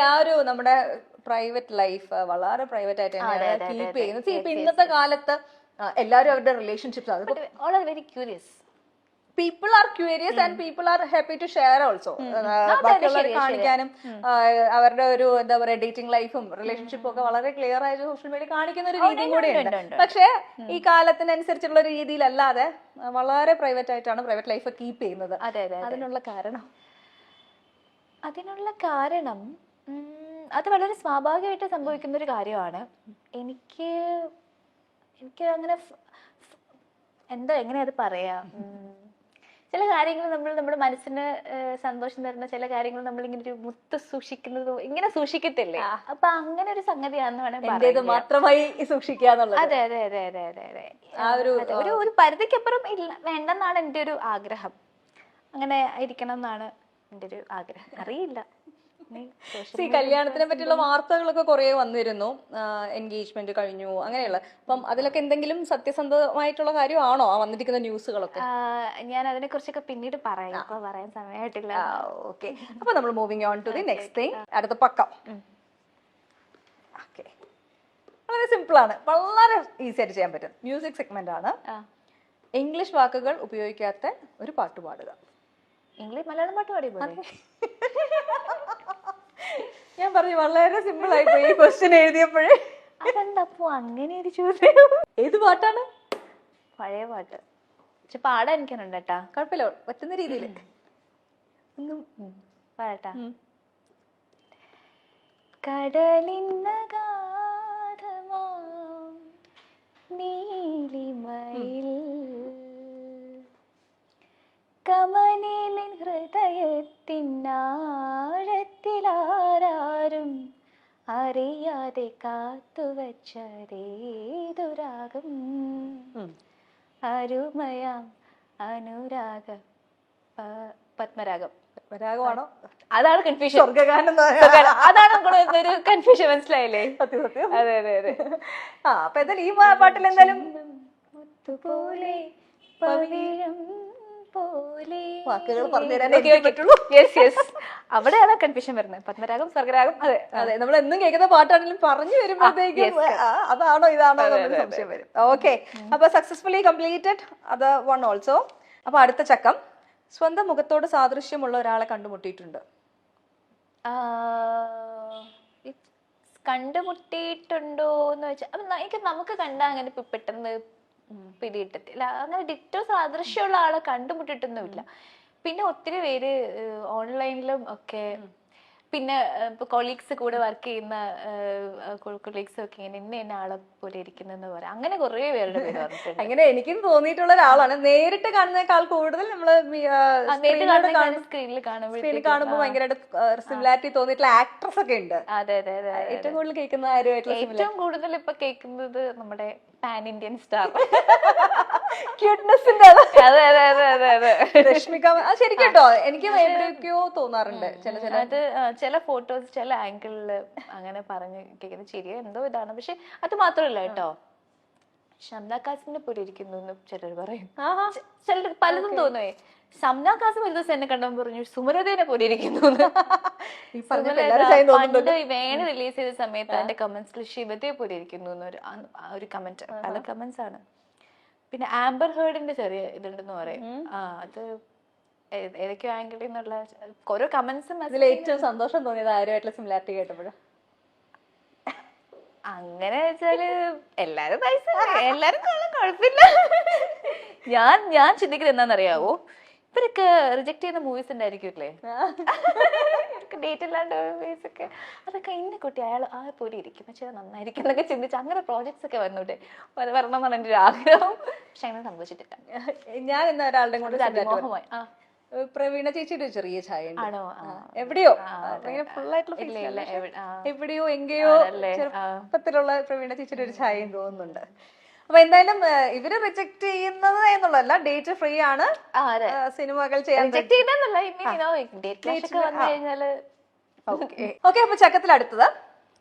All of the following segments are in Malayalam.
ആ ഒരു നമ്മുടെ പ്രൈവറ്റ് ലൈഫ് വളരെ പ്രൈവറ്റ് ആയിട്ട് തന്നെയാണ് കീപ്പ് ചെയ്യുന്നത്. ഇപ്പൊ ഇന്നത്തെ കാലത്ത് എല്ലാവരും അവരുടെ relationships very curious. People are curious and people are happy to share also. ബാക്കിയുള്ളവരെ കാണിക്കാനും അവരുടെ ഒരു എന്താ പറയാ ഡേറ്റിംഗ് ലൈഫും റിലേഷൻഷിപ്പും ഒക്കെ വളരെ ക്ലിയർ ആയിട്ട് സോഷ്യൽ മീഡിയ കാണിക്കുന്ന ഒരു രീതിയും കൂടെ ഉണ്ട്. പക്ഷെ ഈ കാലത്തിനനുസരിച്ചുള്ള ഒരു രീതിയിലല്ലാതെ വളരെ പ്രൈവറ്റ് ആയിട്ടാണ് പ്രൈവറ്റ് ലൈഫ് കീപ്പ് ചെയ്യുന്നത്. അതിനുള്ള കാരണം അത് വളരെ സ്വാഭാവികമായിട്ട് സംഭവിക്കുന്ന ഒരു കാര്യമാണ്. എനിക്ക് അങ്ങനെ എങ്ങനെയാ അത് പറയാ, ചില കാര്യങ്ങൾ നമ്മൾ നമ്മുടെ മനസ്സിന് സന്തോഷം തരുന്ന ചില കാര്യങ്ങൾ നമ്മൾ ഇങ്ങനെ ഒരു മുത്ത് സൂക്ഷിക്കുന്നത് ഇങ്ങനെ സൂക്ഷിക്കത്തില്ലേ, അപ്പൊ അങ്ങനെ ഒരു സംഗതിയാന്ന് വേണമെങ്കിൽ മാത്രമായി സൂക്ഷിക്കാന്നുള്ളത്. അതെ അതെ അതെ അതെ അതെ അതെ. ഒരു പരിധിക്കപ്പുറം ഇല്ല വേണ്ടെന്നാണ് എൻ്റെ ഒരു ആഗ്രഹം. അങ്ങനെ ഇരിക്കണം എന്നാണ് എൻ്റെ ഒരു ആഗ്രഹം. അറിയില്ല, കല്യാണത്തിനെ പറ്റിയുള്ള വാർത്തകളൊക്കെ കുറെ വന്നിരുന്നു. എൻഗേജ്മെന്റ് കഴിഞ്ഞു അങ്ങനെയുള്ള. അപ്പം അതിലൊക്കെ എന്തെങ്കിലും സത്യസന്ധമായിട്ടുള്ള കാര്യമാണോ ആ വന്നിരിക്കുന്ന ന്യൂസുകളൊക്കെ? ഞാൻ അതിനെ കുറിച്ചൊക്കെ പിന്നീട് പറയാം, ഇപ്പൊ പറയാൻ സമയമായിട്ടില്ല. ഓക്കെ, അപ്പൊ നമ്മൾ moving on to the next thing. അടുത്ത പക്കം. ഓക്കെ, വളരെ സിമ്പിൾ ആണ്, വളരെ ഈസി ആയിട്ട് ചെയ്യാൻ പറ്റും. മ്യൂസിക് സെഗ്മെന്റ് ആണ്. ഇംഗ്ലീഷ് വാക്കുകൾ ഉപയോഗിക്കാത്ത ഒരു പാട്ട് പാടുക. മലയാളം പാട്ട് പാടി പോലെ ഞാൻ പറഞ്ഞു വളരെ സിമ്പിൾ ആയി പോയി ക്വസ്റ്റ്യൻ എഴുതിയപ്പോഴേ. അതെന്തപ്പോ അങ്ങനെ ഒരു ചോദ്യം? ഏത് പാട്ടാണ്? പഴയ പാട്ട്. പക്ഷെ പാടാൻ എനിക്കുണ്ട് കേട്ടാ. കുഴപ്പമില്ല, പറ്റുന്ന രീതിയിൽ പാടട്ടാ. കടലിന്നഗാധമാം നീലിമയിൽ കമനിലിൻ ഹൃദയത്തിനാഴത്തിലാരും അറിയാതെ കാത്തുവച്ചതേതുരാഗം അരുമയാം അനുരാഗ പത്മരാഗം. പത്മരാഗമാണോ? അതാണ് കൺഫ്യൂഷൻ. അതാണ് ഒരു കൺഫ്യൂഷൻ, മനസ്സിലായില്ലേ? സത്യം സത്യം. അതെ അതെ അതെ. അപ്പൊ എന്തായാലും ഈ പാട്ടിൽ എന്തായാലും മുത്തുപോലെ പവിഴം വാക്കുകൾ പറഞ്ഞുതരാനേ പറ്റുള്ളൂ. അവിടെയാണ് കൺഫ്യൂഷൻ വരുന്നത്. പത്മരാഗം, സ്വർഗരാഗം. അതെ അതെ, നമ്മൾ എന്നും കേൾക്കുന്ന പാട്ടാണെങ്കിലും പറഞ്ഞു വരുമ്പോഴത്തേക്കും അതാണോ ഇതാണോ എന്നൊരു സംശയം വരും. ഓക്കെ, അപ്പൊ സക്സസ്ഫുള്ളി കംപ്ലീറ്റഡ് അത് വൺ ഓൾസോ. അപ്പൊ അടുത്ത ചക്കം. സ്വന്തം മുഖത്തോട് സാദൃശ്യമുള്ള ഒരാളെ കണ്ടുമുട്ടിയിട്ടുണ്ട്. കണ്ടുമുട്ടിയിട്ടുണ്ടോ എന്ന് വെച്ചാൽ എനിക്ക് നമുക്ക് കണ്ടാ അങ്ങനെ പെട്ടെന്ന് പിടിയിട്ടത്തില്ല. അങ്ങനെ ഡിറ്റോ സാദൃശ്യമുള്ള ആളെ കണ്ടുമുട്ടിട്ടൊന്നുമില്ല. പിന്നെ ഒത്തിരി പേര് ഓൺലൈനിലും ഒക്കെ, പിന്നെ ഇപ്പൊ കൊളീഗ്സ് കൂടെ വർക്ക് ചെയ്യുന്ന കൊളീഗ്സ് ഒക്കെ ഇന്ന ആളെ പോലെ ഇരിക്കുന്നെന്ന് പറയാം. അങ്ങനെ കുറെ പേരുടെ പേര് പറഞ്ഞിട്ടുണ്ട്. അങ്ങനെ എനിക്കും തോന്നിയിട്ടുള്ള ഒരാളാണ്. നേരിട്ട് കാണുന്നതിനേക്കാൾ കൂടുതൽ നമ്മള് സ്ക്രീനിൽ കാണുമ്പോൾ ഭയങ്കരമായിട്ട് സിമിലാരിറ്റി തോന്നിയിട്ടുള്ള ആക്ട്രസ് ഒക്കെ ഉണ്ട്. അതെ അതെ അതെ. ഏറ്റവും കൂടുതൽ കേൾക്കുന്ന ആരുമായിട്ടുള്ള ഏറ്റവും കൂടുതൽ ഇപ്പൊ കേൾക്കുന്നത് നമ്മുടെ പാൻ ഇന്ത്യൻ സ്റ്റാർ ക്യൂട്ട്നെസിന്റെ. അതെ അതെ അതെ അതെ അതെ. രശ്മിക ശരിക്കും കേട്ടോ, എനിക്ക് എവിടെയൊക്കെയോ തോന്നാറുണ്ട് ചില ഫോട്ടോസ് ചില ആംഗിളില് അങ്ങനെ പറഞ്ഞു കേൾക്കുന്നത് ശരിയോ എന്തോ ഇതാണ്. പക്ഷെ അത് മാത്രമല്ല കേട്ടോ, ഷംന കാസിമിനെ പോലെ ഇരിക്കുന്നു എന്ന് ചിലർ പറയും. ചിലർ പലതും തോന്നുവേ. ഷംന കാസിം ഒരു ദിവസം എന്നെ കണ്ടപ്പോൾ പറഞ്ഞു സുമലതേനെ പോലെ ഇരിക്കുന്നു. പണ്ട് വേണ റിലീസ് ചെയ്ത സമയത്ത് അതിന്റെ കമന്റ്സിൽ ശിവതയെ പോലെ ഇരിക്കുന്നു ഒരു കമന്റ്. പല കമന്റ്സ് ആണ്. പിന്നെ ആംബർ ഹേർഡിന്റെ ചെറിയ ഇതുണ്ടെന്ന് പറയും. അത് ഏതൊക്കെയോ ആംഗിളിൽ നിന്നുള്ള ഓരോ കമന്റ്സും. അതിൽ ഏറ്റവും സന്തോഷം തോന്നിയത് ആരുമായിട്ടുള്ള സിമിലാരിറ്റി കേട്ടപ്പോഴും? അങ്ങനെ വെച്ചാല് എല്ലാരും എല്ലാരും കാണാൻ കുഴപ്പമില്ല. ഞാൻ ചിന്തിക്കുന്നത് എന്താണെന്നറിയാവോ, ഇവരൊക്കെ റിജക്ട് ചെയ്യുന്ന മൂവീസ് ഉണ്ടായിരിക്കുമല്ലേ, ഡേറ്റ് ഇല്ലാണ്ട് മൂവീസ് ഒക്കെ, അതൊക്കെ ഇന്ന കുട്ടി അയാൾ ആ പോലെ ഇരിക്കും പക്ഷെ നന്നായിരിക്കും എന്നൊക്കെ ചിന്തിച്ച് അങ്ങനെ പ്രോജക്ട്സ് ഒക്കെ വന്നൂടെ വരണം എന്നാണ് എൻ്റെ ഒരു ആഗ്രഹം. പക്ഷെ അങ്ങനെ സംഭവിച്ചിട്ടില്ല. ഞാൻ ഇന്ന് ഒരാളുടെ കൊണ്ട് അതിമോഹമായി. പ്രവീണ ചേച്ചിയുടെ ചെറിയ ഛായ ആണോ? എവിടെയോ എവിടെയോ എങ്കയോ ചെറുപ്പത്തിലുള്ള പ്രവീണ ചേച്ചിയുടെ ഒരു ഛായയും തോന്നുന്നുണ്ട്. അപ്പൊ എന്തായാലും ഇവര് റിജക്ട് ചെയ്യുന്നത് എന്നുള്ളതല്ല, ഡേറ്റ് ഫ്രീ ആണ്, സിനിമകൾ ചെയ്യാൻ. ഓക്കെ, അപ്പൊ ചക്കത്തിൽ അടുത്തത്.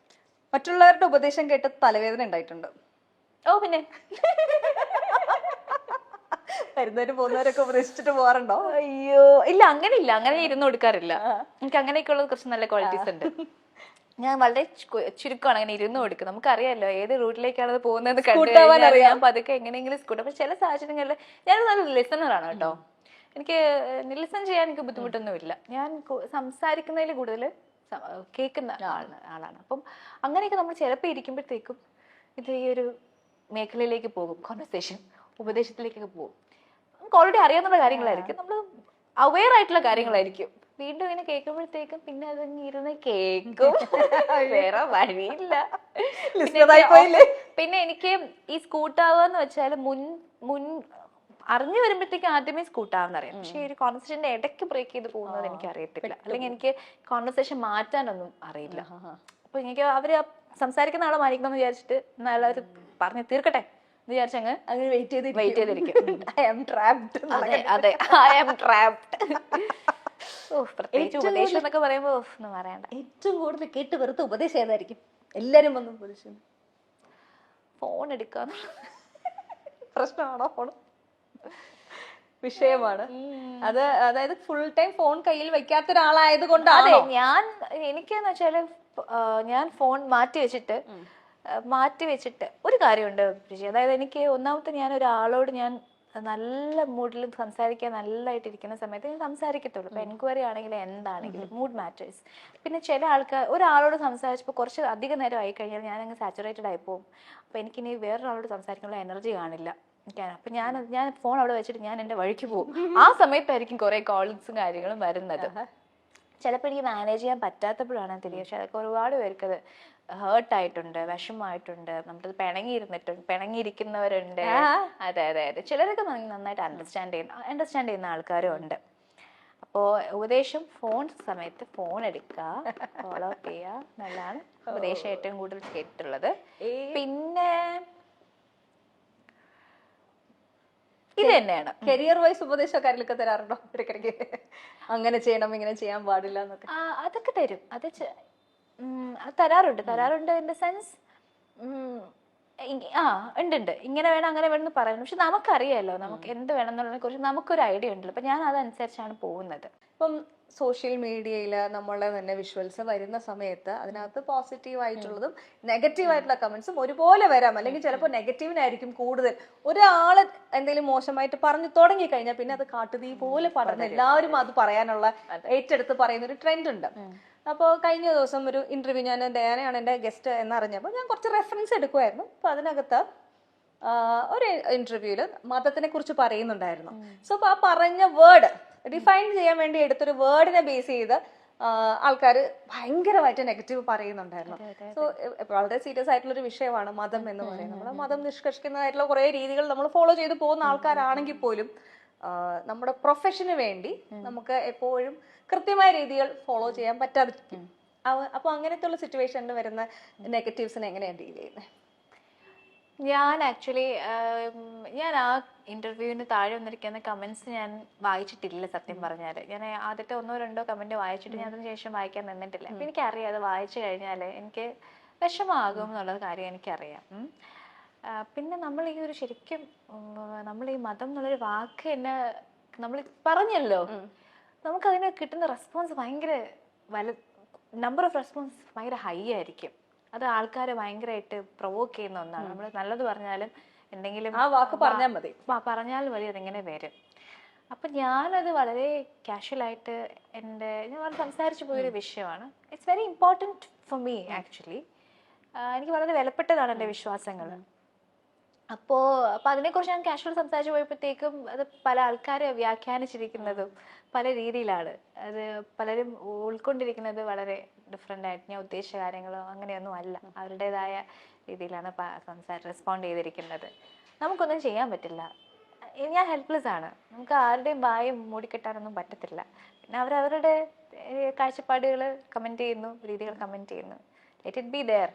മറ്റുള്ളവരുടെ ഉപദേശം കേട്ട് തലവേദന ഉണ്ടായിട്ടുണ്ട്. ഓ പിന്നെ വരുന്നവരും പോകുന്നവരൊക്കെ ഉപദേശിച്ചിട്ട് പോകാറുണ്ടോ? അയ്യോ ഇല്ല, അങ്ങനെ ഇല്ല, അങ്ങനെ ഇരുന്ന് കൊടുക്കാറില്ല. എനിക്ക് അങ്ങനെയൊക്കെ ഉള്ള കുറച്ച് നല്ല ക്വാളിറ്റീസ് ഉണ്ട്. ഞാൻ വളരെ ചുരുക്കമാണ് അങ്ങനെ ഇരുന്ന് കൊടുക്കുക. നമുക്കറിയാലോ ഏത് റൂട്ടിലേക്കാണ് അത് പോകുന്നത് കണ്ടു. ഞാൻ പതുക്കെ എങ്ങനെയെങ്കിലും സ്കൂട്ട്. പക്ഷെ ചില സാഹചര്യങ്ങളിൽ ഞാൻ നല്ല ലിസണറാണ് കേട്ടോ. എനിക്ക് ലിസൺ ചെയ്യാൻ എനിക്ക് ബുദ്ധിമുട്ടൊന്നുമില്ല. ഞാൻ സംസാരിക്കുന്നതിൽ കൂടുതൽ കേൾക്കുന്ന ആളാണ്. അപ്പം അങ്ങനെയൊക്കെ നമ്മൾ ചിലപ്പോൾ ഇരിക്കുമ്പോഴത്തേക്കും ഇത് ഈ ഒരു മേഖലയിലേക്ക് പോകും, കോൺവെർസേഷൻ ഉപദേശത്തിലേക്കൊക്കെ പോകും. നമുക്ക് ഓൾറെഡി അറിയാവുന്ന കാര്യങ്ങളായിരിക്കും, നമ്മൾ അവെയർ ആയിട്ടുള്ള കാര്യങ്ങളായിരിക്കും. വീണ്ടും ഇങ്ങനെ കേൾക്കുമ്പോഴത്തേക്കും പിന്നെ അത് ഇരുന്ന് കേൾക്കും, വേറെ വഴിയില്ല. പിന്നെ എനിക്ക് ഈ സ്കൂട്ടാവുക വെച്ചാൽ മുൻ അറിഞ്ഞു വരുമ്പോഴത്തേക്കും ആദ്യമേ സ്കൂട്ടാവുന്നറിയാം. പക്ഷെ ഒരു കോൺവെർസേഷന്റെ ഇടയ്ക്ക് ബ്രേക്ക് ചെയ്ത് പോകുന്നത് എനിക്ക് അറിയത്തില്ല, അല്ലെങ്കിൽ എനിക്ക് കോൺവെർസേഷൻ മാറ്റാനൊന്നും അറിയില്ല. അപ്പൊ എനിക്ക് അവര് സംസാരിക്കുന്ന ആളെ മാനിക്കണം എന്ന് വിചാരിച്ചിട്ട് നല്ലൊരു പറഞ്ഞു തീർക്കട്ടെ എന്ന് വിചാരിച്ചങ്ങ് അങ്ങനെ വെയിറ്റ് ചെയ്തിരിക്കും. അതെ, ഐ ആം ട്രാപ്ഡ്. പ്രത്യേകിച്ച് ഉപദേശം എന്നൊക്കെ പറയുമ്പോ ഒന്നും പറയണ്ട. ഏറ്റവും കൂടുതൽ കേട്ട് വെറുത്ത ഉപദേശം ഏതായിരിക്കും? എല്ലാരും വന്ന് ഉപദേശം ഫോൺ എടുക്കാന്ന് പ്രശ്നമാണോ? ഫോൺ വിഷയമാണ് അത്. അതായത് ഫുൾ ടൈം ഫോൺ കയ്യിൽ വെക്കാത്ത ഒരാളായത് കൊണ്ടാണ്. എനിക്കെന്ന് വെച്ചാല് ഞാൻ ഫോൺ മാറ്റി വെച്ചിട്ട് ഒരു കാര്യമുണ്ട്. അതായത് എനിക്ക് ഒന്നാമത്തെ ഞാൻ ഒരാളോട് ഞാൻ നല്ല മൂഡിൽ സംസാരിക്കാൻ നല്ലതായിട്ട് ഇരിക്കുന്ന സമയത്ത് ഞാൻ സംസാരിക്കത്തുള്ളൂ. ഇപ്പൊ എൻക്വയറി ആണെങ്കിലും എന്താണെങ്കിലും മൂഡ് മാറ്റേഴ്സ്. പിന്നെ ചില ആൾക്കാർ ഒരാളോട് സംസാരിച്ചപ്പോൾ കുറച്ച് അധികം നേരം ആയി കഴിഞ്ഞാൽ ഞാൻ അങ്ങ് സാച്ചുറേറ്റഡ് ആയി പോകും. അപ്പൊ എനിക്കിനി വേറൊരാളോട് സംസാരിക്കാനുള്ള എനർജി കാണില്ല. അപ്പൊ ഞാൻ ഫോൺ അവിടെ വെച്ചിട്ട് ഞാൻ എന്റെ വഴിക്ക് പോകും. ആ സമയത്തായിരിക്കും കുറെ കോൾസും കാര്യങ്ങളും വരുന്നത്. ചിലപ്പോൾ എനിക്ക് മാനേജ് ചെയ്യാൻ പറ്റാത്തപ്പോഴാണ് തിരികെ. പക്ഷെ അതൊക്കെ ഒരുപാട് പേർക്ക് അത് ഹേർട്ടായിട്ടുണ്ട്, വിഷമമായിട്ടുണ്ട്, നമ്മളത് പിണങ്ങിയിരിക്കുന്നവരുണ്ട്. അതെ അതെ അതെ, ചിലരൊക്കെ നന്നായിട്ട് അണ്ടർസ്റ്റാൻഡ് ചെയ്യുന്ന ആൾക്കാരും ഉണ്ട്. അപ്പോ ഉപദേശം ഫോൺ സമയത്ത് ഫോൺ എടുക്കുക, ഫോളോ അപ്പ് ചെയ്യുക എന്നുള്ളതാണ് ഉപദേശം ഏറ്റവും കൂടുതൽ കേട്ടിട്ടുള്ളത്. പിന്നെ ഇത് തന്നെയാണ് കരിയർ വൈസ് ഉപദേശക്കാരിലൊക്കെ തരാറുണ്ടോ ഇടയ്ക്കിടയ്ക്ക്? അങ്ങനെ ചെയ്യണം, ഇങ്ങനെ ചെയ്യാൻ പാടില്ല എന്നൊക്കെ. അതൊക്കെ തരും. അത് തരാറുണ്ട് ഇൻ ദ സെൻസ് ഉണ്ട് ഇങ്ങനെ വേണം അങ്ങനെ വേണം എന്ന് പറയുന്നു. പക്ഷെ നമുക്കറിയാലോ നമുക്ക് എന്ത് വേണം എന്നുള്ളതിനെ കുറിച്ച് നമുക്കൊരു ഐഡിയ ഉണ്ടല്ലോ. അപ്പൊ ഞാൻ അതനുസരിച്ചാണ് പോകുന്നത്. ഇപ്പം സോഷ്യൽ മീഡിയയിൽ നമ്മളെ തന്നെ വിഷ്വൽസ് വരുന്ന സമയത്ത് അതിനകത്ത് പോസിറ്റീവ് ആയിട്ടുള്ളതും നെഗറ്റീവ് ആയിട്ടുള്ള കമന്റ്സും ഒരുപോലെ വരാം. അല്ലെങ്കിൽ ചിലപ്പോൾ നെഗറ്റീവിനായിരിക്കും കൂടുതൽ. ഒരാള് എന്തെങ്കിലും മോശമായിട്ട് പറഞ്ഞു തുടങ്ങി കഴിഞ്ഞാൽ പിന്നെ അത് കാട്ടുതീ പോലെ പടർന്ന് എല്ലാവരും അത് പറയാനുള്ള ഏറ്റെടുത്ത് പറയുന്ന ഒരു ട്രെൻഡ് ഉണ്ട്. അപ്പോൾ കഴിഞ്ഞ ദിവസം ഒരു ഇന്റർവ്യൂ, ഞാൻ ഡയാനയാണ് എൻ്റെ ഗസ്റ്റ് എന്നറിഞ്ഞപ്പോൾ ഞാൻ കുറച്ച് റെഫറൻസ് എടുക്കുമായിരുന്നു. അപ്പൊ അതിനകത്ത് ഒരു ഇന്റർവ്യൂല് മതത്തിനെ കുറിച്ച് പറയുന്നുണ്ടായിരുന്നു. സോ അപ്പൊ ആ പറഞ്ഞ വേർഡ് ഡിഫൈൻ ചെയ്യാൻ വേണ്ടി എടുത്തൊരു വേർഡിനെ ബേസ് ചെയ്ത് ആൾക്കാർ ഭയങ്കരമായിട്ട് നെഗറ്റീവ് പറയുന്നുണ്ടായിരുന്നു. സോ വളരെ സീരിയസ് ആയിട്ടുള്ള ഒരു വിഷയമാണ് മതം എന്ന് പറയുന്നത്. നമ്മൾ മതം നിഷ്കർഷിക്കുന്നതായിട്ടുള്ള കുറെ രീതികൾ നമ്മൾ ഫോളോ ചെയ്ത് പോകുന്ന ആൾക്കാരാണെങ്കിൽ പോലും നമ്മുടെ പ്രൊഫഷന് വേണ്ടി നമുക്ക് എപ്പോഴും കൃത്യമായ രീതികൾ ഫോളോ ചെയ്യാൻ പറ്റാതിരിക്കും. അപ്പൊ അങ്ങനത്തെ ഉള്ള സിറ്റുവേഷനിൽ വരുന്ന നെഗറ്റീവ്സിനെ എങ്ങനെയാണ് ഡീൽ ചെയ്യുന്നത്? ഞാൻ ആക്ച്വലി ഞാൻ ആ ഇന്റർവ്യൂവിന് താഴെ വന്നിരിക്കുന്ന കമന്റ്സ് ഞാൻ വായിച്ചിട്ടില്ല സത്യം പറഞ്ഞാല്. ഞാൻ ആദ്യത്തെ 1-2 കമന്റ് വായിച്ചിട്ട് ഞാൻ അതിന് ശേഷം വായിക്കാൻ നിന്നിട്ടില്ല. അപ്പൊ എനിക്കറിയാം അത് വായിച്ചു കഴിഞ്ഞാൽ എനിക്ക് വിഷമാകും എന്നുള്ളത് കാര്യം എനിക്കറിയാം. പിന്നെ നമ്മൾ ഈ ഒരു ശരിക്കും നമ്മൾ ഈ മതം എന്നുള്ളൊരു വാക്ക് തന്നെ നമ്മൾ പറഞ്ഞല്ലോ, നമുക്കതിന് കിട്ടുന്ന റെസ്പോൺസ് ഭയങ്കര നമ്പർ ഓഫ് റെസ്പോൺസ് ഭയങ്കര ഹൈ ആയിരിക്കും. അത് ആൾക്കാരെ ഭയങ്കരമായിട്ട് പ്രൊവോക്ക് ചെയ്യുന്ന ഒന്നാണ്. നമ്മൾ നല്ലത് പറഞ്ഞാലും എന്തെങ്കിലും ആ വാക്ക് പറഞ്ഞാൽ മതി അതിങ്ങനെ വരും. അപ്പൊ ഞാനത് വളരെ കാഷ്വലായിട്ട് ഞാൻ സംസാരിച്ചു പോയൊരു വിഷയമാണ്. It's very important for me actually. എനിക്ക് വളരെ വിലപ്പെട്ടതാണ് എൻ്റെ വിശ്വാസങ്ങൾ. അപ്പോൾ അതിനെക്കുറിച്ച് ഞാൻ കാഷ്വൽ സംസാരിച്ചു പോയപ്പോഴത്തേക്കും അത് പല ആൾക്കാരെ വ്യാഖ്യാനിച്ചിരിക്കുന്നതും പല രീതിയിലാണ്. അത് പലരും ഉൾക്കൊണ്ടിരിക്കുന്നത് വളരെ ഡിഫറെൻ്റ് ആയിട്ട്. ഞാൻ ഉദ്ദേശിച്ച കാര്യങ്ങളോ അങ്ങനെയൊന്നും അല്ല, അവരുടേതായ രീതിയിലാണ് റെസ്പോണ്ട് ചെയ്തിരിക്കുന്നത്. നമുക്കൊന്നും ചെയ്യാൻ പറ്റില്ല. ഞാൻ ഹെൽപ്ലെസ് ആണ്. നമുക്ക് ആരുടെയും വായും മൂടിക്കെട്ടാനൊന്നും പറ്റത്തില്ല. പിന്നെ അവരവരുടെ കാഴ്ചപ്പാടുകൾ കമൻറ്റ് ചെയ്യുന്നു, രീതികൾ കമൻറ്റ് ചെയ്യുന്നു. Let it be there.